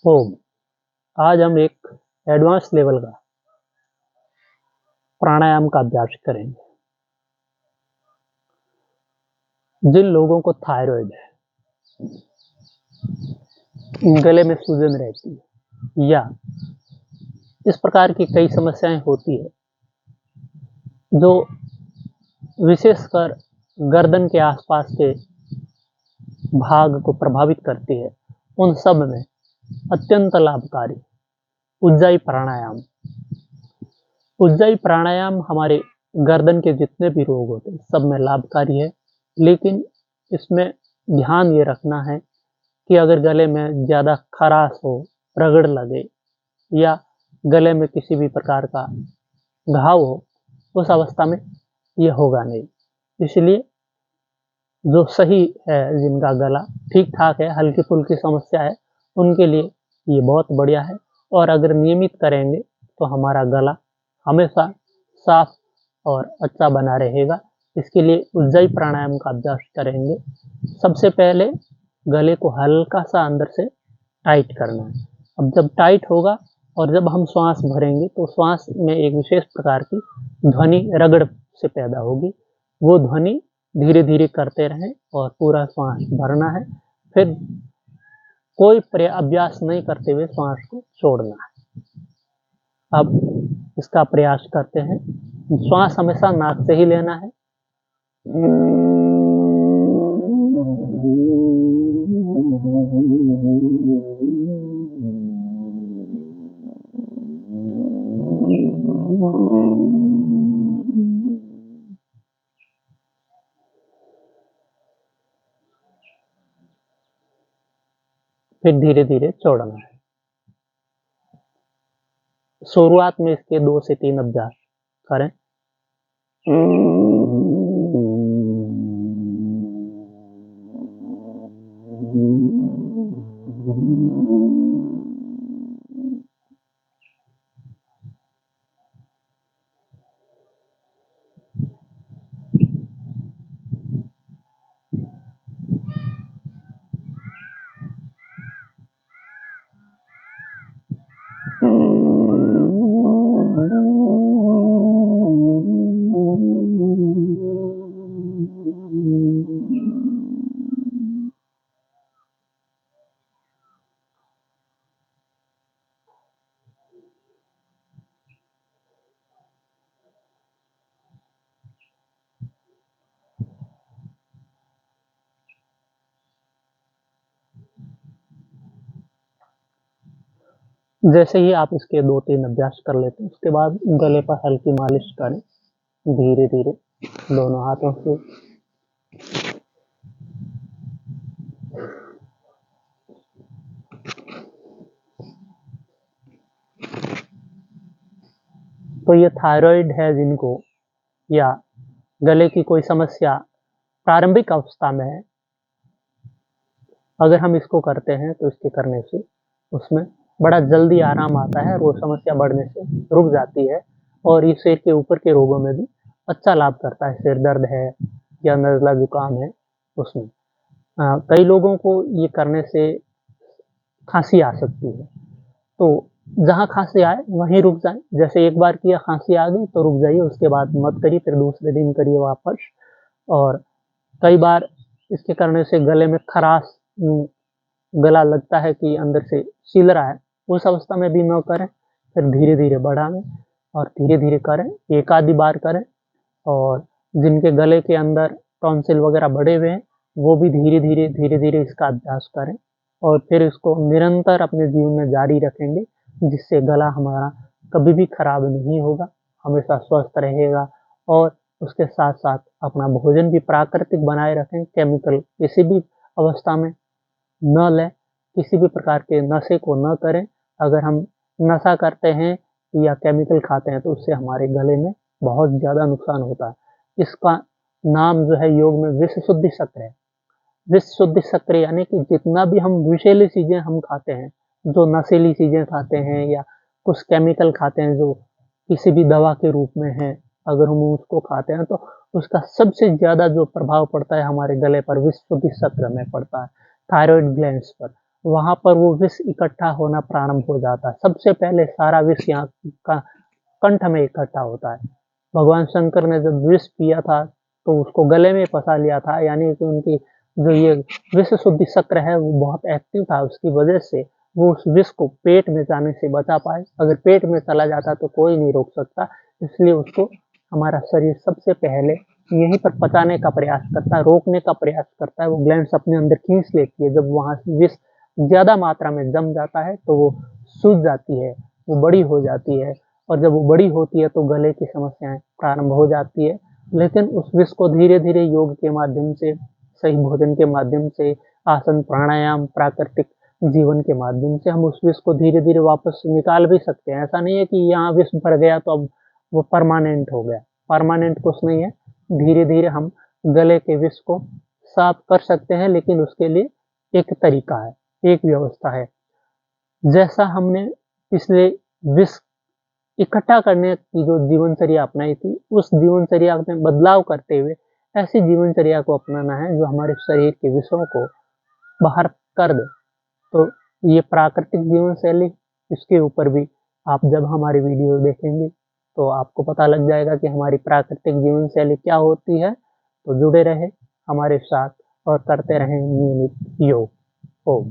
ओम। आज हम एक एडवांस लेवल का प्राणायाम का अभ्यास करेंगे। जिन लोगों को थायराइड है, गले में सूजन रहती है या इस प्रकार की कई समस्याएं होती है जो विशेषकर गर्दन के आसपास के भाग को प्रभावित करती है, उन सब में अत्यंत लाभकारी उज्जाई प्राणायाम। उज्जाई प्राणायाम हमारे गर्दन के जितने भी रोग होते हैं सब में लाभकारी है, लेकिन इसमें ध्यान ये रखना है कि अगर गले में ज़्यादा खराश हो, रगड़ लगे या गले में किसी भी प्रकार का घाव हो, उस अवस्था में ये होगा नहीं। इसलिए जो सही है, जिनका गला ठीक-ठाक है, हल्की-फुल्की समस्या है, उनके लिए ये बहुत बढ़िया है और अगर नियमित करेंगे तो हमारा गला हमेशा साफ और अच्छा बना रहेगा। इसके लिए उज्जाई प्राणायाम का अभ्यास करेंगे। सबसे पहले गले को हल्का-सा अंदर से टाइट करना है। अब जब टाइट होगा और जब हम श्वास भरेंगे तो श्वास में एक विशेष प्रकार की ध्वनि रगड़ से पैदा होगी। वो ध्वनि धीरे-धीरे करते रहें और पूरा श्वास भरना है। फिर कोई अभ्यास नहीं करते हुए श्वास को छोड़ना है। अब इसका प्रयास करते हैं। श्वास हमेशा नाक से ही लेना है। फिर धीरे-धीरे छोड़ना है। शुरुआत में इसके 2 से 3 अभ्यास करें। जैसे ही आप इसके 2-3 अभ्यास कर लेते हैं, उसके बाद गले पर हल्की मालिश करें धीरे-धीरे दोनों हाथों से। तो ये थायराइड है जिनको या गले की कोई समस्या प्रारंभिक अवस्था में है, अगर हम इसको करते हैं तो इसके करने से उसमें बड़ा जल्दी आराम आता है और वो समस्या बढ़ने से रुक जाती है और ये सिर के ऊपर के रोगों में भी अच्छा लाभ करता है। सिर दर्द है या नज़ला जुकाम है उसमें। कई लोगों को ये करने से खांसी आ सकती है, तो जहाँ खांसी आए वहीं रुक जाएँ। जैसे एक बार किया खांसी आ गई तो रुक जाइए, उसके बाद मत करिए, फिर दूसरे दिन करिए वापस। और कई बार इसके करने से गले में खराश गला लगता है कि अंदर से छिल रहा है, उस अवस्था में भी ना करें। फिर धीरे-धीरे बढ़ाएँ और धीरे-धीरे करें, एक आधी बार करें। और जिनके गले के अंदर टॉन्सिल वगैरह बढ़े हुए हैं, वो भी धीरे-धीरे इसका अभ्यास करें और फिर इसको निरंतर अपने जीवन में जारी रखेंगे, जिससे गला हमारा कभी भी खराब नहीं होगा, हमेशा स्वस्थ रहेगा। और उसके साथ-साथ अपना भोजन भी प्राकृतिक बनाए रखें, केमिकल किसी भी अवस्था में न लें, किसी भी प्रकार के नशे को न करें। अगर हम नशा करते हैं या केमिकल खाते हैं तो उससे हमारे गले में बहुत ज़्यादा नुकसान होता है। इसका नाम जो है योग में विष शुद्धि शक्र है। विष शुद्धि शक्र यानी कि जितना भी हम विषैली चीज़ें हम खाते हैं, जो नशीली चीज़ें खाते हैं या कुछ केमिकल खाते हैं जो किसी भी दवा के रूप में है, अगर हम उसको खाते हैं तो उसका सबसे ज़्यादा जो प्रभाव पड़ता है हमारे गले पर विष शुद्धि शक्र में पड़ता है, थायरॉइड ग्लैंड्स पर। वहाँ पर वो विष इकट्ठा होना प्रारंभ हो जाता है। सबसे पहले सारा विष यहाँ का कंठ में इकट्ठा होता है। भगवान शंकर ने जब विष पिया था तो उसको गले में फंसा लिया था, यानी कि उनकी जो ये विष शुद्धि चक्र है वो बहुत एक्टिव था, उसकी वजह से वो उस विष को पेट में जाने से बचा पाए। अगर पेट में चला जाता तो कोई नहीं रोक सकता, इसलिए उसको हमारा शरीर सबसे पहले यहीं पर पचाने का प्रयास करता है, रोकने का प्रयास करता है। वो ग्लैंड्स अपने अंदर खींच लेती है। जब वहाँ से विष ज़्यादा मात्रा में जम जाता है तो वो सूज जाती है, वो बड़ी हो जाती है, और जब वो बड़ी होती है तो गले की समस्याएं प्रारंभ हो जाती है। लेकिन उस विष को धीरे धीरे योग के माध्यम से, सही भोजन के माध्यम से, आसन प्राणायाम, प्राकृतिक जीवन के माध्यम से हम उस विष को धीरे धीरे वापस निकाल भी सकते हैं। ऐसा नहीं है कि यहाँ विष भर गया तो अब वो परमानेंट हो गया, परमानेंट कुछ नहीं है। धीरे धीरे हम गले के विष को साफ कर सकते हैं, लेकिन उसके लिए एक तरीका है, एक व्यवस्था है। जैसा हमने पिछले विष इकट्ठा करने की जो जीवनचर्या अपनाई थी, उस जीवनचर्या में बदलाव करते हुए ऐसी जीवनचर्या को अपनाना है जो हमारे शरीर के विषों को बाहर कर दे। तो ये प्राकृतिक जीवन शैली, इसके ऊपर भी आप जब हमारी वीडियो देखेंगे तो आपको पता लग जाएगा कि हमारी प्राकृतिक जीवन शैली क्या होती है। तो जुड़े रहे हमारे साथ और करते रहें नियमित योग। ओम।